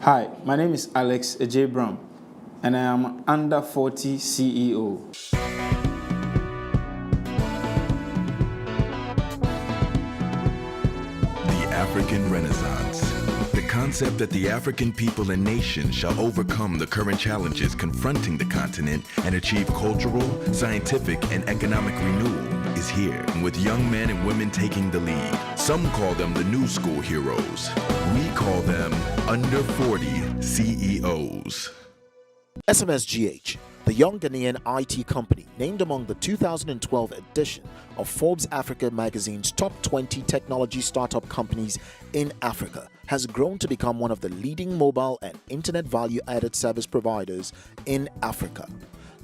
Hi, my name is Alex Bram, and I am under 40 CEO. The African Renaissance. The concept that the African people and nations shall overcome the current challenges confronting the continent and achieve cultural, scientific, and economic renewal is here, with young men and women taking the lead. Some call them the new school heroes. We call them under 40 CEOs. SMSGH, the young Ghanaian IT company named among the 2012 edition of Forbes Africa magazine's top 20 technology startup companies in Africa, has grown to become one of the leading mobile and internet value-added service providers in Africa.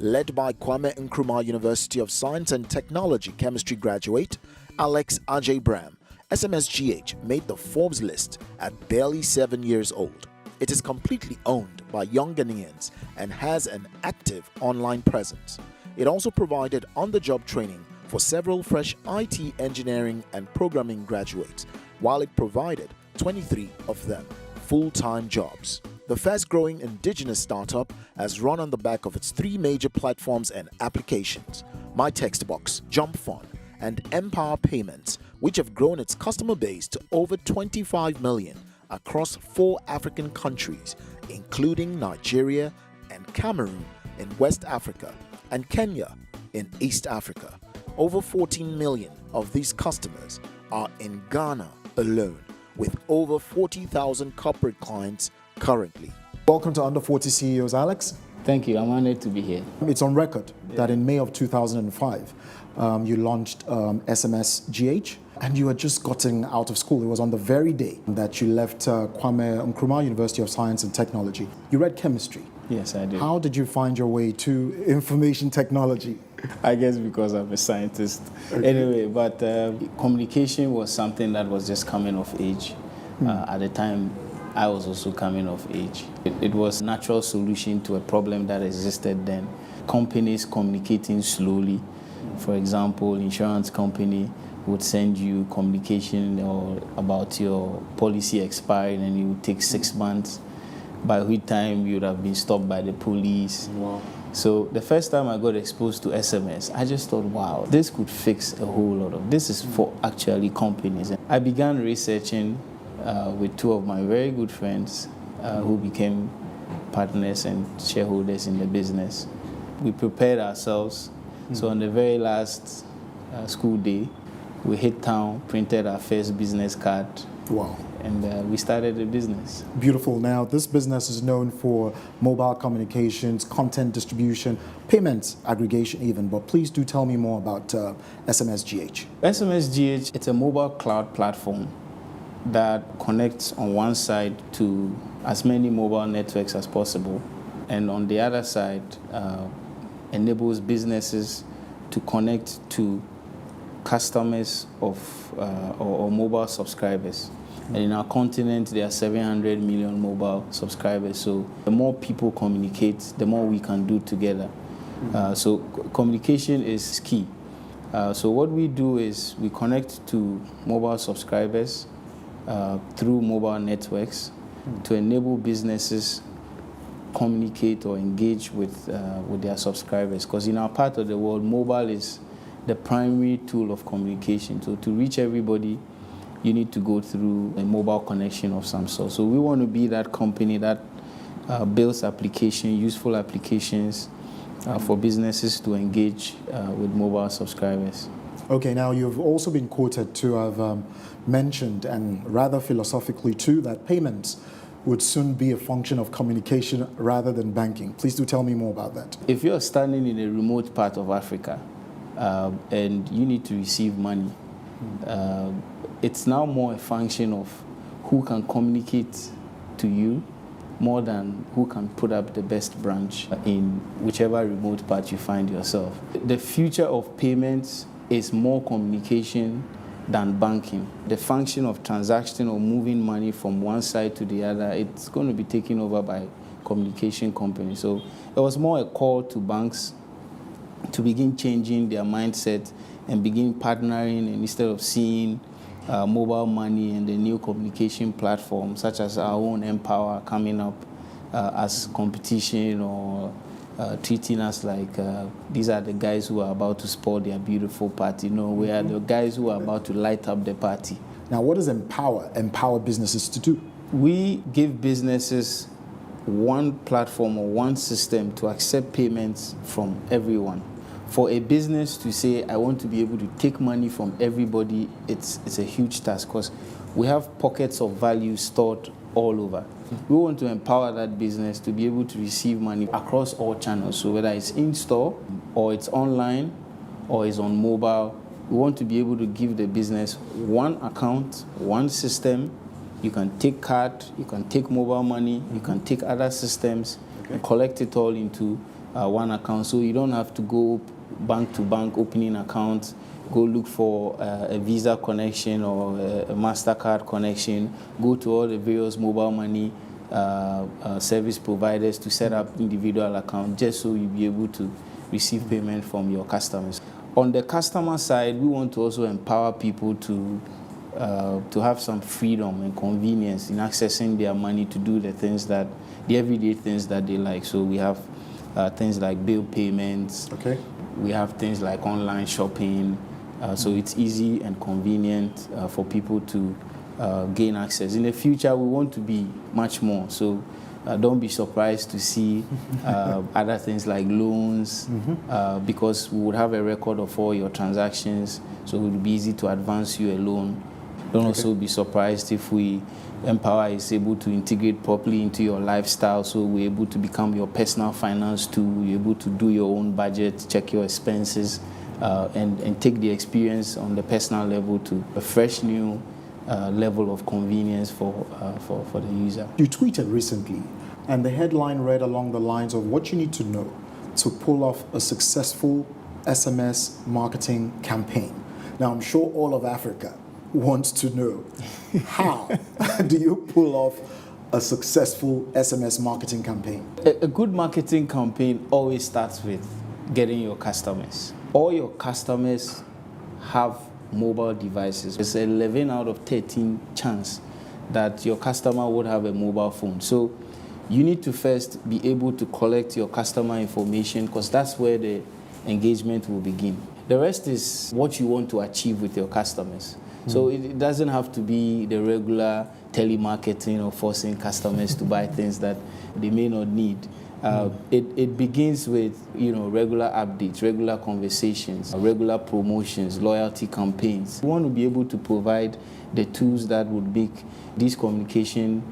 Led by Kwame Nkrumah University of Science and Technology chemistry graduate Alex Bram, SMSGH made the Forbes list at barely 7 years old. It is completely owned by young Ghanaians and has an active online presence. It also provided on-the-job training for several fresh IT engineering and programming graduates, while it provided 23 of them full-time jobs. The fast-growing indigenous startup has run on the back of its three major platforms and applications: MyTextbox, JumpFund, and Empower Payments, which have grown its customer base to over 25 million across 4 African countries, including Nigeria and Cameroon in West Africa and Kenya in East Africa. Over 14 million of these customers are in Ghana alone, with over 40,000 corporate clients currently. Welcome to Under 40 CEOs, Alex. Thank you, I'm honored to be here. It's on record that in May of 2005, you launched SMSGH, and you had just gotten out of school. It was on the very day that you left Kwame Nkrumah University of Science and Technology. You read chemistry. Yes, I did. How did you find your way to information technology? I guess because I'm a scientist. Okay. Anyway, but communication was something that was just coming of age. At the time, I was also coming of age. It was a natural solution to a problem that existed then. Companies communicating slowly. For example, insurance company would send you communication or about your policy expiring, and it would take 6 months, by which time you would have been stopped by the police. Wow. So the first time I got exposed to SMS, I just thought, wow, this could fix a whole lot of, this is for actually companies. I began researching with 2 of my very good friends who became partners and shareholders in the business. We prepared ourselves. So on the very last school day, we hit town, printed our first business card. Wow. And we started the business. Beautiful. Now, this business is known for mobile communications, content distribution, payments aggregation even, but please do tell me more about SMSGH. SMSGH, it's a mobile cloud platform that connects on one side to as many mobile networks as possible, and on the other side enables businesses to connect to customers of or mobile subscribers. And in our continent, there are 700 million mobile subscribers. So the more people communicate, the more we can do together. So communication is key. So what we do is we connect to mobile subscribers through mobile networks to enable businesses communicate or engage with their subscribers. Because in our part of the world, mobile is the primary tool of communication. So to reach everybody, you need to go through a mobile connection of some sort. So we want to be that company that builds applications, useful applications for businesses to engage with mobile subscribers. Okay, now you've also been quoted to have mentioned, and rather philosophically too, that payments would soon be a function of communication rather than banking. Please do tell me more about that. If you're standing in a remote part of Africa and you need to receive money, it's now more a function of who can communicate to you more than who can put up the best branch in whichever remote part you find yourself. The future of payments is more communication than banking. The function of transaction or moving money from one side to the other, it's going to be taken over by communication companies. So it was more a call to banks to begin changing their mindset and begin partnering, and instead of seeing mobile money and the new communication platforms, such as our own Empower coming up as competition, or treating us like these are the guys who are about to spoil their beautiful party. No, we are the guys who are about to light up the party. Now, what does empower businesses to do? We give businesses one platform or one system to accept payments from everyone. For a business to say, I want to be able to take money from everybody, it's a huge task, because we have pockets of value stored all over. We want to empower that business to be able to receive money across all channels. So whether it's in-store, or it's online, or it's on mobile, we want to be able to give the business one account, one system. You can take card, you can take mobile money, you can take other systems, and collect it all into one account. So you don't have to go bank to bank opening accounts, go look for a Visa connection or a MasterCard connection, go to all the various mobile money service providers to set up individual accounts, just so you'll be able to receive payment from your customers. On the customer side, we want to also empower people to have some freedom and convenience in accessing their money to do the everyday things that they like. So we have things like bill payments. Okay. We have things like online shopping. So it's easy and convenient for people to gain access. In the future, we want to be much more. So don't be surprised to see other things like loans, because we would have a record of all your transactions. So it would be easy to advance you a loan. Don't also be surprised if Empower is able to integrate properly into your lifestyle, so we're able to become your personal finance tool. You're able to do your own budget, check your expenses, and take the experience on the personal level to a fresh new level of convenience for the user. You tweeted recently, and the headline read along the lines of what you need to know to pull off a successful SMS marketing campaign. Now, I'm sure all of Africa wants to know, how do you pull off a successful SMS marketing campaign? A good marketing campaign always starts with getting your customers. All your customers have mobile devices. It's 11 out of 13 chance that your customer would have a mobile phone. So you need to first be able to collect your customer information, because that's where the engagement will begin. The rest is what you want to achieve with your customers. So it doesn't have to be the regular telemarketing or forcing customers to buy things that they may not need. It begins with regular updates, regular conversations, regular promotions, loyalty campaigns. We want to be able to provide the tools that would make this communication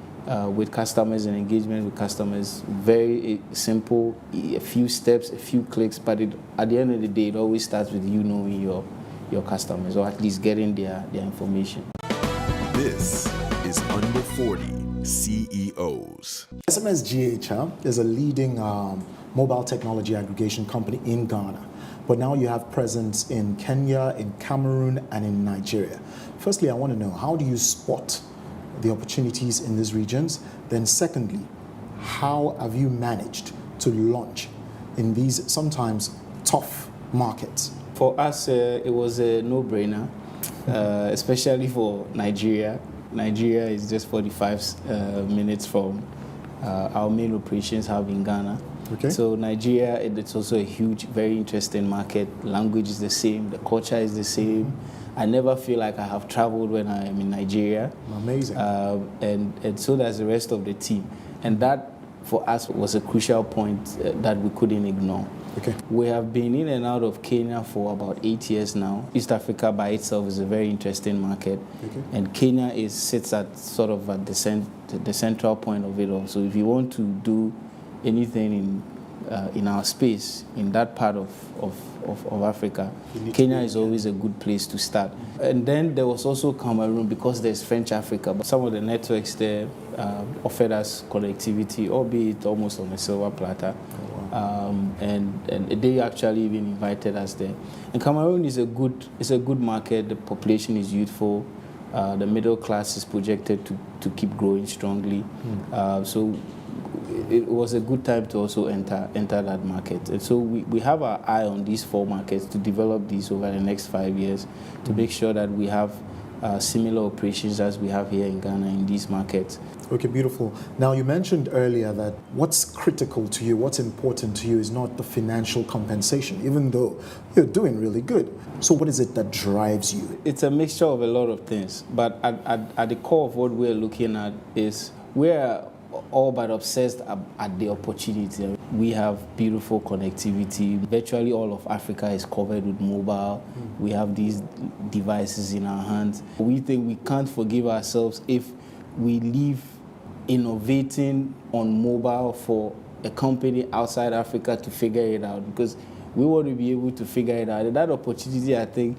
with customers and engagement with customers very simple, a few steps, a few clicks, but at the end of the day, it always starts with you knowing your customers, or at least getting their information. This is Under 40 CEOs. SMSGH is a leading mobile technology aggregation company in Ghana, but now you have presence in Kenya, in Cameroon, and in Nigeria. Firstly, I want to know, how do you spot the opportunities in these regions? Then secondly, how have you managed to launch in these sometimes tough markets? For us, it was a no-brainer, especially for Nigeria. Nigeria is just 45 minutes from our main operations hub in Ghana. Okay. So Nigeria, it's also a huge, very interesting market. Language is the same, the culture is the same. I never feel like I have traveled when I am in Nigeria. Amazing. And so does the rest of the team. And that, for us, was a crucial point that we couldn't ignore. Okay. We have been in and out of Kenya for about 8 years now. East Africa by itself is a very interesting market. Okay. And Kenya sits at sort of at the central point of it all. So if you want to do anything in our space, in that part of Africa, Kenya is always a good place to start. And then there was also Cameroon, because there's French Africa, but some of the networks there offered us connectivity, albeit almost on a silver platter. And they actually even invited us there. And Cameroon is a good market. The population is youthful. The middle class is projected to keep growing strongly. So it was a good time to also enter that market. And so we have our eye on these 4 markets to develop these over the next 5 years, to make sure that we have similar operations as we have here in Ghana in these markets. Okay, beautiful. Now, you mentioned earlier that what's critical to you, what's important to you is not the financial compensation, even though you're doing really good. So what is it that drives you? It's a mixture of a lot of things, but at the core of what we're looking at is we're all but obsessed at the opportunity. We have beautiful connectivity. Virtually all of Africa is covered with mobile. We have these devices in our hands. We think we can't forgive ourselves if we leave innovating on mobile for a company outside Africa to figure it out, because we want to be able to figure it out. And that opportunity, I think,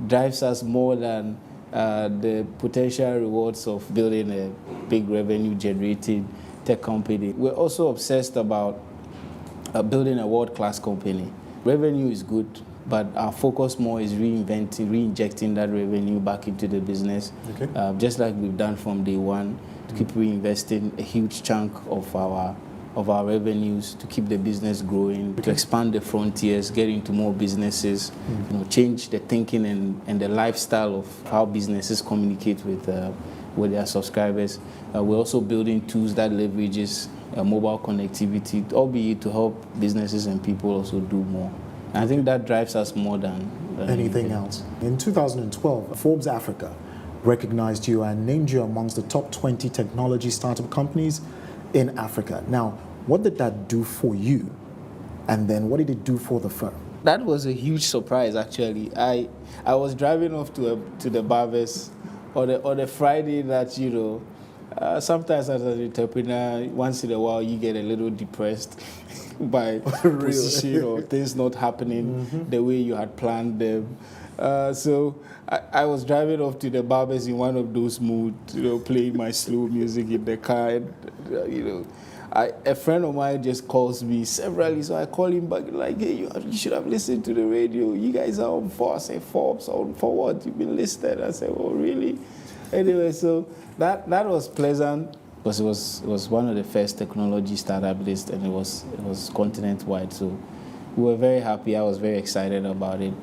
drives us more than the potential rewards of building a big revenue-generating tech company. We're also obsessed about building a world-class company. Revenue is good, but our focus more is re-injecting that revenue back into the business, just like we've done from day one, to keep reinvesting a huge chunk of our revenues to keep the business growing, to expand the frontiers, get into more businesses, change the thinking and the lifestyle of how businesses communicate with their subscribers. We're also building tools that leverages mobile connectivity, albeit to help businesses and people also do more. And I think that drives us more than anything else. In 2012, Forbes Africa recognized you and named you amongst the top 20 technology startup companies in Africa. Now, what did that do for you? And then what did it do for the firm? That was a huge surprise, actually. I was driving off to the Barbers on the Friday that, sometimes as an entrepreneur, once in a while you get a little depressed by position or things not happening the way you had planned them. So I was driving off to the Barbers in one of those moods, playing my slow music in the car. And, a friend of mine just calls me severally, so I call him back like, hey, you should have listened to the radio. You guys are on Forbes. I say, Forbes, for what? You've been listed. I said, oh, really? Anyway, so that was pleasant, because it was one of the first technology startup lists, and it was continent-wide. So we were very happy. I was very excited about it.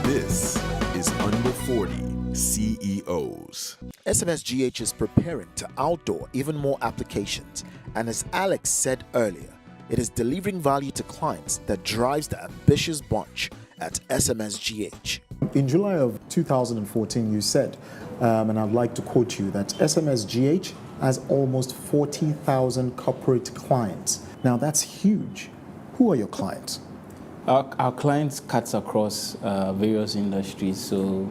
This is Under 40 CEOs. SMSGH is preparing to outdoor even more applications, and as Alex said earlier, it is delivering value to clients that drives the ambitious bunch at SMSGH. In July of 2014, you said, and I'd like to quote you, that SMSGH has almost 40,000 corporate clients. Now that's huge. Who are your clients? Our clients cuts across various industries. So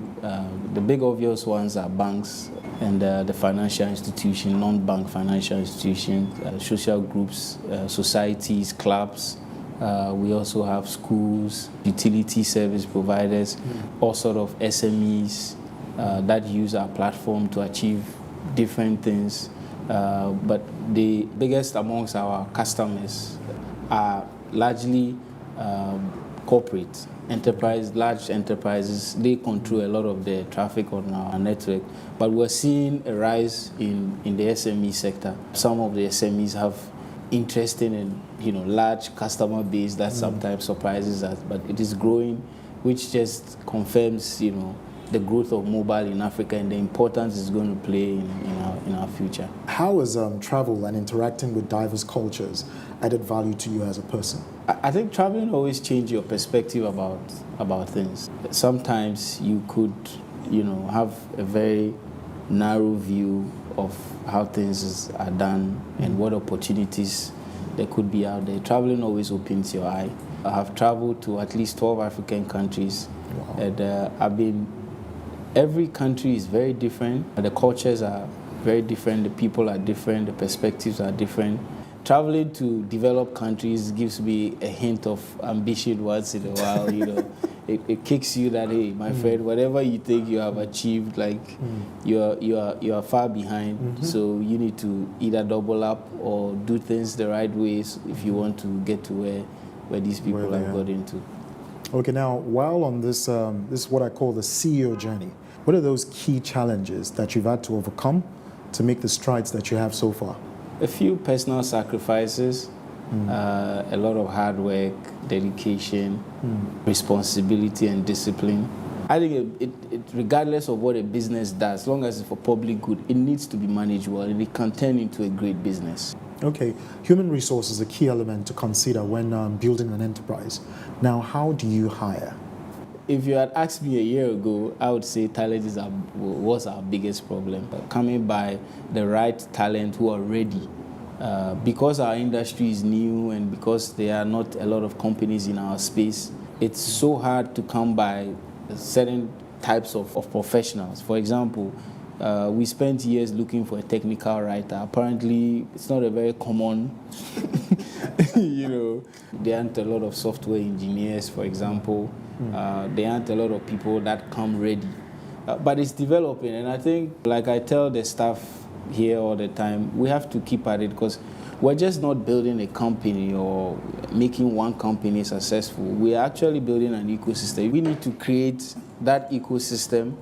the big obvious ones are banks and the financial institution, non-bank financial institutions, social groups, societies, clubs. We also have schools, utility service providers, all sort of SMEs that use our platform to achieve different things. But the biggest amongst our customers are largely corporate enterprise, large enterprises. They control a lot of the traffic on our network, but we're seeing a rise in the SME sector. Some of the SMEs have interesting and large customer base that sometimes surprises us, but it is growing, which just confirms the growth of mobile in Africa and the importance it's going to play in our future. How has travel and interacting with diverse cultures added value to you as a person? I think traveling always changes your perspective about things. Sometimes you could, have a very narrow view of how things are done and what opportunities there could be out there. Traveling always opens your eye. I have traveled to at least 12 African countries. Wow. And every country is very different. The cultures are very different. The people are different. The perspectives are different. Traveling to developed countries gives me a hint of ambition once in a while. It kicks you that, hey, my friend, whatever you think you have achieved, you are far behind. So you need to either double up or do things the right ways if you want to get to where these people have got into. Okay, now while on this is what I call the CEO journey, what are those key challenges that you've had to overcome to make the strides that you have so far? A few personal sacrifices, a lot of hard work, dedication, responsibility and discipline. I think regardless of what a business does, as long as it's for public good, it needs to be managed well and it can turn into a great business. Okay, human resource is a key element to consider when building an enterprise. Now, how do you hire? If you had asked me a year ago, I would say talent was our biggest problem. Coming by the right talent who are ready. Because our industry is new and because there are not a lot of companies in our space, it's so hard to come by certain types of professionals. For example, we spent years looking for a technical writer. Apparently, it's not a very common, there aren't a lot of software engineers, for example. There aren't a lot of people that come ready. But it's developing, and I think, like I tell the staff here all the time, we have to keep at it because we're just not building a company or making one company successful. We're actually building an ecosystem. We need to create that ecosystem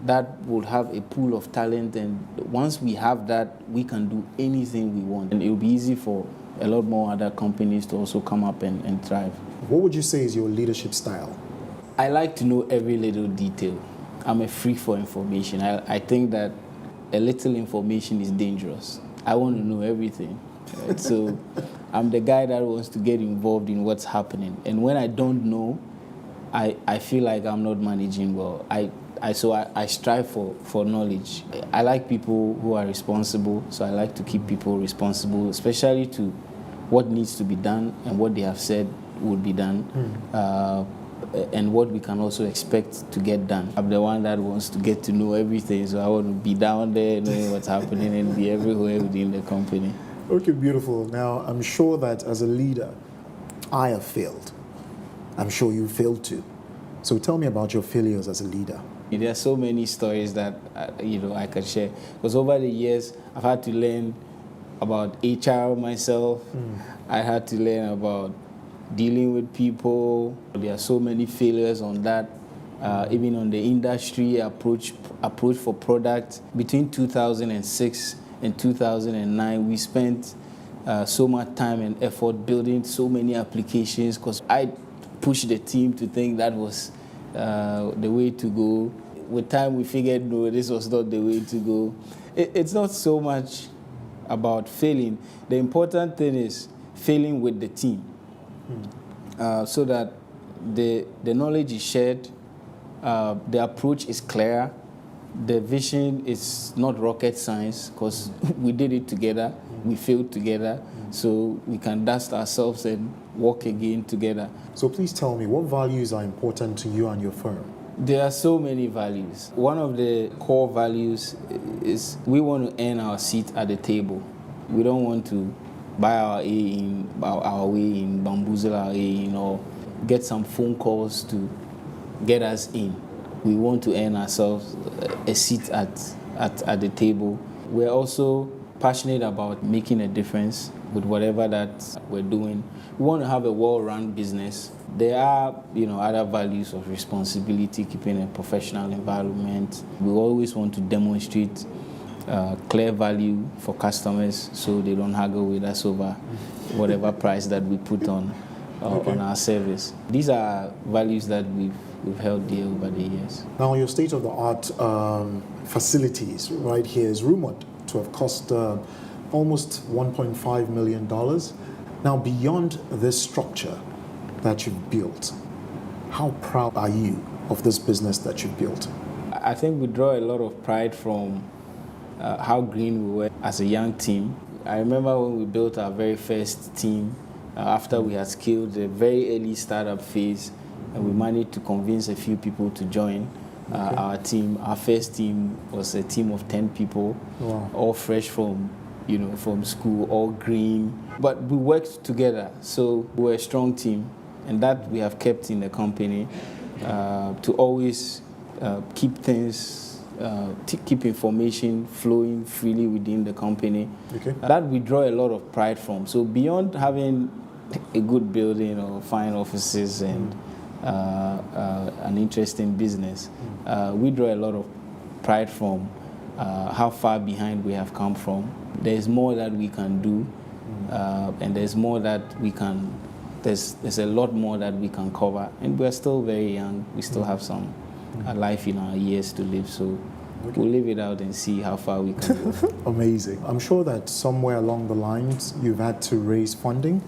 that will have a pool of talent, and once we have that, we can do anything we want. And it will be easy for a lot more other companies to also come up and thrive. What would you say is your leadership style? I like to know every little detail. I'm a freak for information. I think that a little information is dangerous. I want to know everything. Right? So I'm the guy that wants to get involved in what's happening. And when I don't know, I feel like I'm not managing well. So I strive for knowledge. I like people who are responsible, so I like to keep people responsible, especially to what needs to be done and what they have said would be done, and what we can also expect to get done. I'm the one that wants to get to know everything, so I want to be down there knowing what's happening and be everywhere within the company. Okay, beautiful. Now, I'm sure that as a leader, I have failed. I'm sure you failed too. So tell me about your failures as a leader. There are so many stories that I can share. Because over the years, I've had to learn about HR myself. I had to learn about dealing with people. There are so many failures on that. Even on the industry approach for product. Between 2006 and 2009, we spent so much time and effort building so many applications because I pushed the team to think that was the way to go. With time, we figured, no, this was not the way to go. It's not so much about failing. The important thing is failing with the team, so that the knowledge is shared, the approach is clear, the vision is not rocket science because we did it together, we failed together, so we can dust ourselves and walk again together. So please tell me, what values are important to you and your firm? There are so many values. One of the core values is we want to earn our seat at the table. We don't want to buy our way in, bamboozle our way in, or get some phone calls to get us in. We want to earn ourselves a seat at the table. We're also passionate about making a difference with whatever that we're doing. We want to have a well-run business. There are, other values of responsibility, keeping a professional environment. We always want to demonstrate clear value for customers so they don't haggle with us over whatever price that we put on our service. These are values that we've held dear over the years. Now, your state-of-the-art facilities right here is rumored to have cost almost $1.5 million. Now, beyond this structure that you've built, how proud are you of this business that you've built? I think we draw a lot of pride from how green we were as a young team. I remember when we built our very first team, after we had scaled the very early startup phase, and we managed to convince a few people to join our team. Our first team was a team of 10 people, all fresh from school, all green. But we worked together, so we were a strong team, and that we have kept in the company to always keep things, keep information flowing freely within the company. That we draw a lot of pride from. So beyond having a good building or fine offices and an interesting business, we draw a lot of pride from how far behind we have come from. There's more that we can do, and there's more that we can. There's a lot more that we can cover, and we're still very young. We still have some a life in our years to live. So we'll live it out and see how far we can go. Amazing. I'm sure that somewhere along the lines you've had to raise funding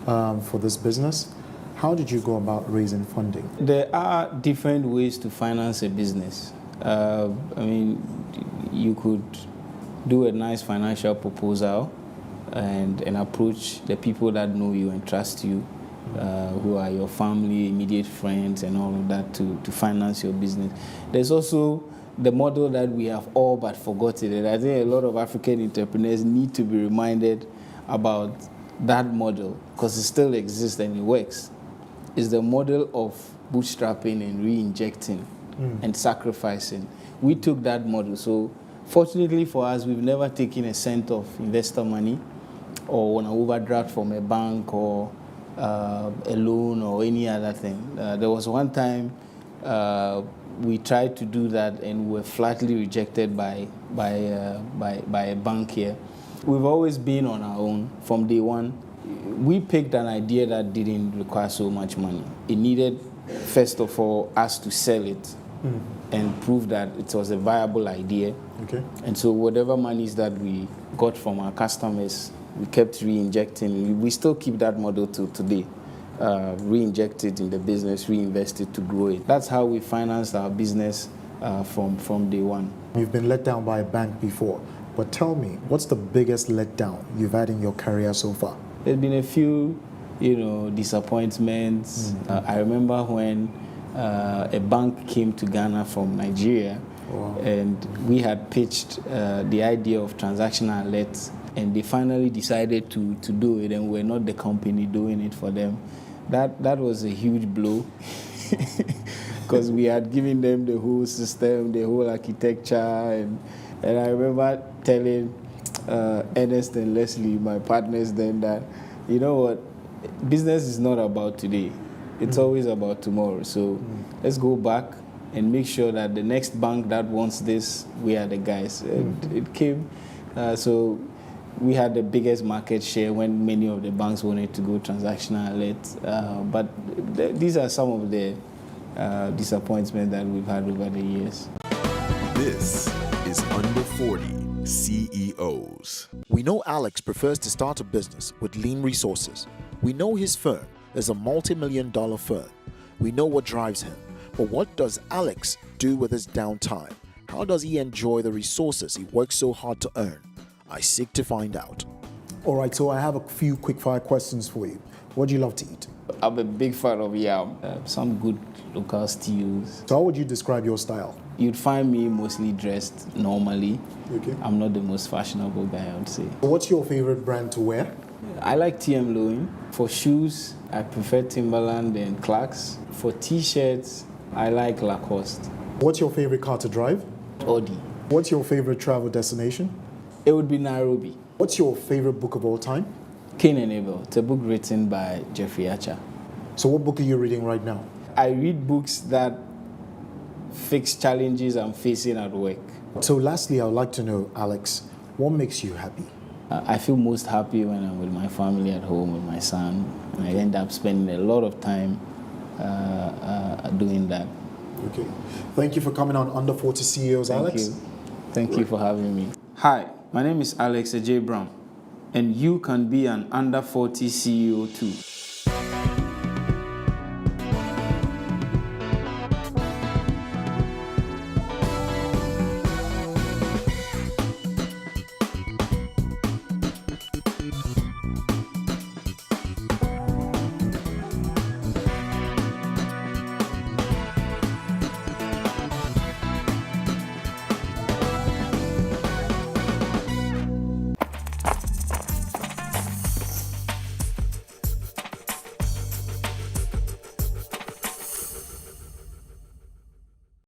for this business. How did you go about raising funding? There are different ways to finance a business. I mean, you could do a nice financial proposal and approach the people that know you and trust you, who are your family, immediate friends, and all of that to finance your business. There's also the model that we have all but forgotten, and I think a lot of African entrepreneurs need to be reminded about that model because it still exists and it works. Is the model of bootstrapping and re-injecting and sacrificing. We took that model. So fortunately for us, we've never taken a cent of investor money or an overdraft from a bank or a loan or any other thing. There was one time we tried to do that and were flatly rejected by a bank here. We've always been on our own from day one. We picked an idea that didn't require so much money. It needed, first of all, us to sell it and prove that it was a viable idea. Okay. And so whatever monies that we got from our customers, we kept re-injecting. We still keep that model till today. Re-inject it in the business, reinvest it to grow it. That's how we financed our business from day one. You've been let down by a bank before, but tell me, what's the biggest letdown you've had in your career so far? There's been a few, disappointments. I remember when a bank came to Ghana from Nigeria, and we had pitched the idea of transactional alerts, and they finally decided to do it, and we're not the company doing it for them. That was a huge blow because we had given them the whole system, the whole architecture, and I remember telling Ernest and Leslie, my partners then, that, you know what, business is not about today. It's always about tomorrow. So let's go back and make sure that the next bank that wants this, we are the guys. And it came. So we had the biggest market share when many of the banks wanted to go transactional alerts. But these are some of the disappointments that we've had over the years. This is Under 40 CEOs. We know Alex prefers to start a business with lean resources. We know his firm is a multi-million-dollar firm. We know what drives him. But what does Alex do with his downtime? How does he enjoy the resources he works so hard to earn? I seek to find out. All right, so I have a few quick-fire questions for you. What do you love to eat? I'm a big fan of yam. Some good local stews. So how would you describe your style? You'd find me mostly dressed normally. Okay. I'm not the most fashionable guy, I would say. What's your favorite brand to wear? I like TM Loewen. For shoes, I prefer Timberland and Clarks. For t-shirts, I like Lacoste. What's your favorite car to drive? Audi. What's your favorite travel destination? It would be Nairobi. What's your favorite book of all time? Cain and Abel. It's a book written by Jeffrey Archer. So what book are you reading right now? I read books that fix challenges I'm facing at work. So lastly, I would like to know, Alex, what makes you happy? I feel most happy when I'm with my family at home, with my son, and I end up spending a lot of time doing that. Okay. Thank you for coming on Under 40 CEOs, Alex. Thank you for having me. Hi, my name is Alex Bram, and you can be an Under 40 CEO too.